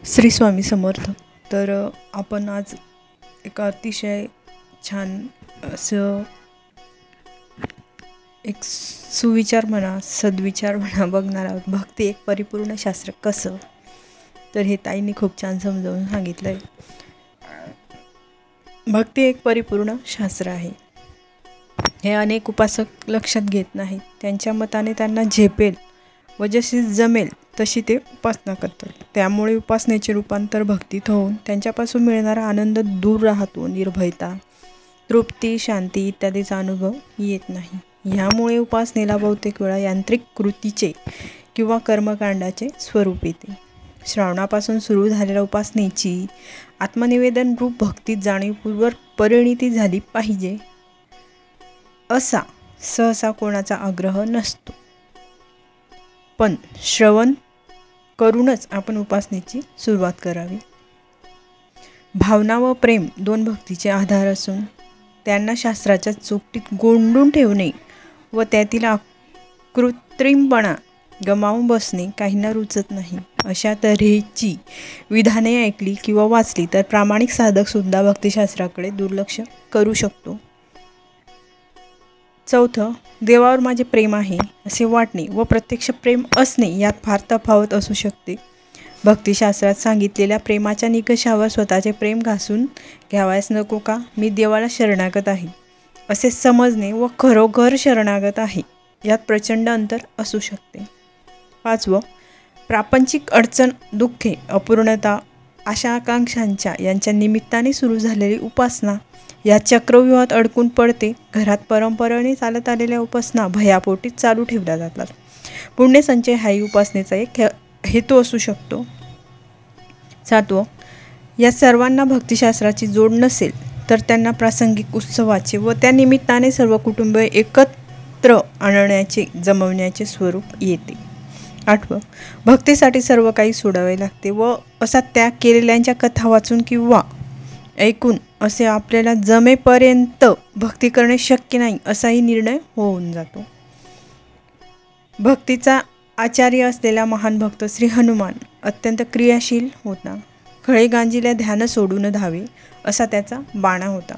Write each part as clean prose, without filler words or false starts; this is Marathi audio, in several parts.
श्री स्वामी समर्थ. तर आपण आज एका अतिशय छान असं एक सुविचार म्हणा, सद्विचार म्हणा बघणार आहोत. भक्ती एक परिपूर्ण शास्त्र कसं, तर हे ताईंनी खूप छान समजावून सांगितलं आहे. भक्ती एक परिपूर्ण शास्त्र आहे हे अनेक उपासक लक्षात घेत नाहीत. त्यांच्या मताने त्यांना झेपेल व जशी जमेल तशी ते उपासना करतात. त्यामुळे उपासनेचे रूपांतर भक्तीत होऊन त्यांच्यापासून मिळणारा आनंद दूर राहतो. निर्भयता, तृप्ती, शांती इत्यादीचा अनुभव येत नाही. ह्यामुळे उपासनेला बहुतेक वेळा यांत्रिक कृतीचे किंवा कर्मकांडाचे स्वरूप येते. श्रावणापासून सुरू झालेल्या उपासनेची आत्मनिवेदन रूप भक्तीत जाणीवपूर्वक परिणिती झाली पाहिजे असा सहसा कोणाचा आग्रह नसतो. पण श्रवण करूनच आपण उपासनेची सुरुवात करावी. भावना व प्रेम दोन भक्तीचे आधार असून त्यांना शास्त्राच्या चोपटीत गोंडून ठेवणे व त्यातील कृत्रिमपणा गमावून बसणे काहींना रुचत नाही. अशा तऱ्हेची विधाने ऐकली किंवा वाचली तर प्रामाणिक साधकसुद्धा भक्तिशास्त्राकडे दुर्लक्ष करू शकतो. चौथं, देवावर माझे प्रेम आहे असे वाटणे व प्रत्यक्ष प्रेम असणे यात फार तफावत असू शकते. भक्तिशास्त्रात सांगितलेल्या प्रेमाच्या निकषावर स्वतःचे प्रेम घासून घ्यावयास नको का? मी देवाला शरणागत आहे असे समजणे व खरोखर शरणागत आहे यात प्रचंड अंतर असू शकते. पाचवं, प्रापंचिक अडचण, दुःखे, अपूर्णता, आशा आकांक्षांच्या यांच्या निमित्ताने सुरू झालेली उपासना या चक्रव्यूहात अडकून पडते. घरात परंपरेने चालत आलेल्या उपासना भयापोटीच चालू ठेवल्या जातात. पुण्यसंचय हाही उपासनेचा एक हेतू असू शकतो. सातवं, या सर्वांना भक्तिशास्त्राची जोड नसेल तर त्यांना प्रासंगिक उत्सवाचे व त्या निमित्ताने सर्व कुटुंब एकत्र आणण्याचे, जमवण्याचे स्वरूप येते. आठवं, भक्तीसाठी सर्व काही सोडावे लागते व असा त्याग केलेल्यांच्या कथा वाचून किंवा ऐकून असे आपल्याला जमेपर्यंत भक्ती करणे शक्य नाही असाही निर्णय होऊन जातो. भक्तीचा आचार्य असलेला महान भक्त श्री हनुमान अत्यंत क्रियाशील होता. खळे गांजीला ध्यान सोडून धावे असा त्याचा बाणा होता.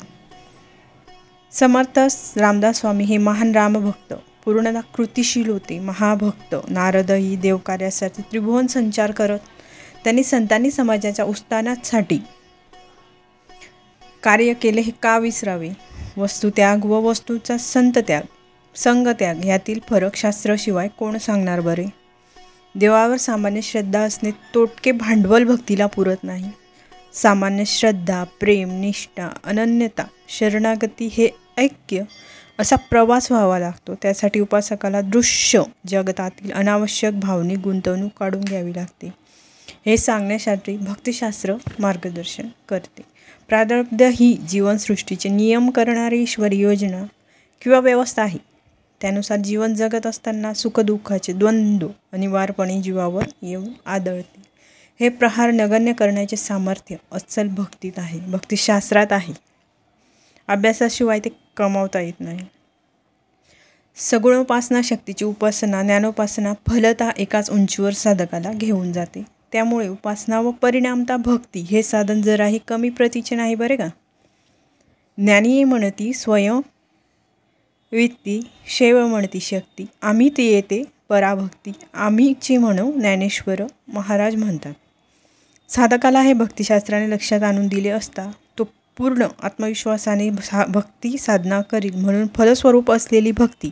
समर्थ रामदास स्वामी हे महान रामभक्त पूर्णतः कृतिशील होते. महाभक्त नारदही देवकार्यासाठी त्रिभुवन संचार करत त्यांनी संतांनी समाजाच्या उत्थानासाठी कार्य केले हे का विसरावे? वस्तुत्याग व वस्तूचा संतत्याग, संगत्याग यातील फरक शास्त्राशिवाय कोण सांगणार बरे? देवावर सामान्य श्रद्धा असणे तोटके भांडवल भक्तीला पुरत नाही. सामान्य श्रद्धा, प्रेम, निष्ठा, अनन्यता, शरणागती हे ऐक्य असा प्रवास व्हावा लागतो. त्यासाठी उपासकाला दृश्य जगतातील अनावश्यक भावनिक गुंतवणूक काढून घ्यावी लागते. हे सांगण्यासाठी भक्तिशास्त्र मार्गदर्शन करते. प्रारब्ध ही जीवनसृष्टीचे नियम करणारी ईश्वरी योजना किंवा व्यवस्था आहे. त्यानुसार जीवन जगत असताना सुखदुःखाचे द्वंद्व अनिवार्यपणे जीवावर येऊन आदळते. हे प्रहार नगण्य करण्याचे सामर्थ्य अस्सल भक्तीत आहे, भक्तिशास्त्रात आहे. अभ्यासाशिवाय ते कमावता येत नाही. सगुणोपासना शक्तीची उपासना, ज्ञानोपासना फलतः एकाच उंचीवर साधकाला घेऊन जाते. त्यामुळे उपासना व परिणामता भक्ती हे साधन जराही कमी प्रतीचे नाही बरे का? ज्ञानी म्हणती स्वयं वित्ती, शैव म्हणती शक्ती, आम्ही ती येते पराभक्ती, आम्हीची म्हणू ज्ञानेश्वर महाराज म्हणतात. साधकाला हे भक्तिशास्त्राने लक्षात आणून दिले असता तो पूर्ण आत्मविश्वासाने भक्ती साधना करील. म्हणून फलस्वरूप असलेली भक्ती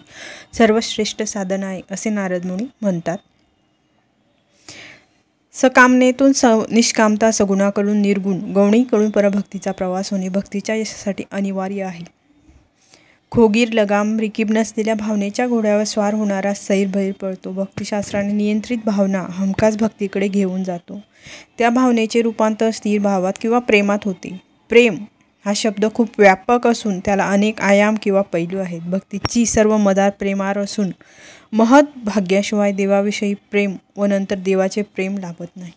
सर्वश्रेष्ठ साधन आहे असे नारदमुनी म्हणतात. सकामनेतून निष्कामता, सगुणाकडून निर्गुण, गौणीकडून परभक्तीचा प्रवास होणे भक्तीच्या यशासाठी अनिवार्य आहे. खोगीर, लगाम, रिकीब नसलेल्या भावनेच्या घोड्यावर स्वार होणारा सैरभैर पळतो. भक्तिशास्त्राने नियंत्रित भावना हमखास भक्तीकडे घेऊन जातो. त्या भावनेचे रूपांतर स्थिर भावात किंवा प्रेमात होते. प्रेम हा शब्द खूप व्यापक असून त्याला अनेक आयाम किंवा पैलू आहेत. भक्तीची सर्व मदार प्रेमावर असून महत् भाग्याशिवाय देवाविषयी प्रेम व नंतर देवाचे प्रेम लाभत नाही.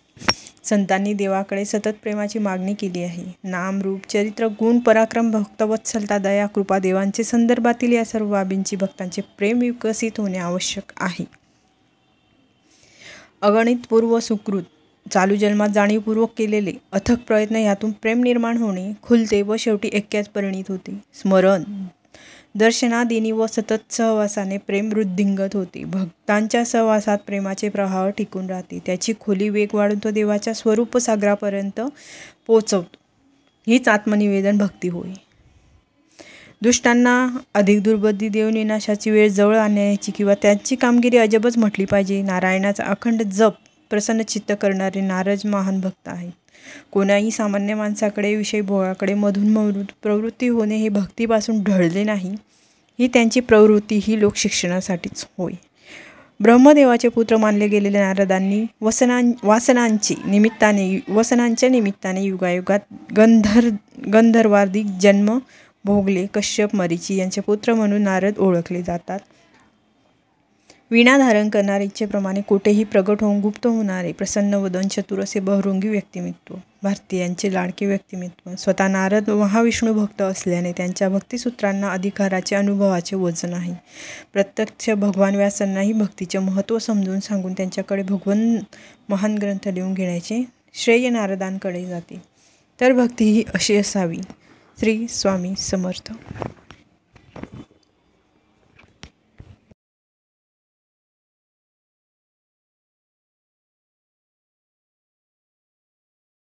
संतांनी देवाकडे सतत प्रेमाची मागणी केली आहे. नाम, रूप, चरित्र, गुण, पराक्रम, भक्तवत्सलता, दया, कृपा देवांचे संदर्भातील या सर्व बाबींची भक्तांचे प्रेम विकसित होणे आवश्यक आहे. अगणित पूर्व सुकृत चालू जन्मात जाणीवपूर्वक केलेले अथक प्रयत्न यातून प्रेम निर्माण होणे खुलते व शेवटी ऐक्यात परिणित होते. स्मरण, दर्शनादिनी व सतत सहवासाने प्रेम वृद्धिंगत होते. भक्तांच्या सहवासात प्रेमाचे प्रवाह टिकून राहते. त्याची खोली वेग वाढून तो देवाच्या स्वरूप सागरापर्यंत पोचवतो. हीच आत्मनिवेदन भक्ती होय. दुष्टांना अधिक दुर्बुद्धी देऊन विनाशाची वेळ जवळ आणण्याची किंवा त्यांची कामगिरी अजबच म्हटली पाहिजे. नारायणाचा अखंड जप प्रसन्नचित्त करणारे नारद महान भक्त आहेत. कोणाही सामान्य माणसाकडे विषय भोगाकडे मधून प्रवृत्ती होणे हे भक्तीपासून ढळले नाही. ही त्यांची प्रवृत्ती ही लोकशिक्षणासाठीच होय. ब्रह्मदेवाचे पुत्र मानले गेलेल्या नारदांनी वसनांच्या निमित्ताने युगायुगात गंधर्वादिक जन्म भोगले. कश्यप, मरीची यांचे पुत्र म्हणून नारद ओळखले जातात. वीणा धारण करणारे, इच्छेप्रमाणे कोठेही प्रगट होऊन गुप्त होणारे, प्रसन्न वदन, चतुर असे बहुरंगी व्यक्तिमत्व, भारतीयांचे लाडके व्यक्तिमत्व. स्वतः नारद महाविष्णू भक्त असल्याने त्यांच्या भक्तिसूत्रांना अधिकाराचे अनुभवाचे वजन आहे. प्रत्यक्ष भगवान व्यासांनाही भक्तीचे महत्त्व समजून सांगून त्यांच्याकडे भगवन महान ग्रंथ लिहून घेण्याचे श्रेय नारदांकडे जाते. तर भक्ती ही अशी असावी. श्री स्वामी समर्थ.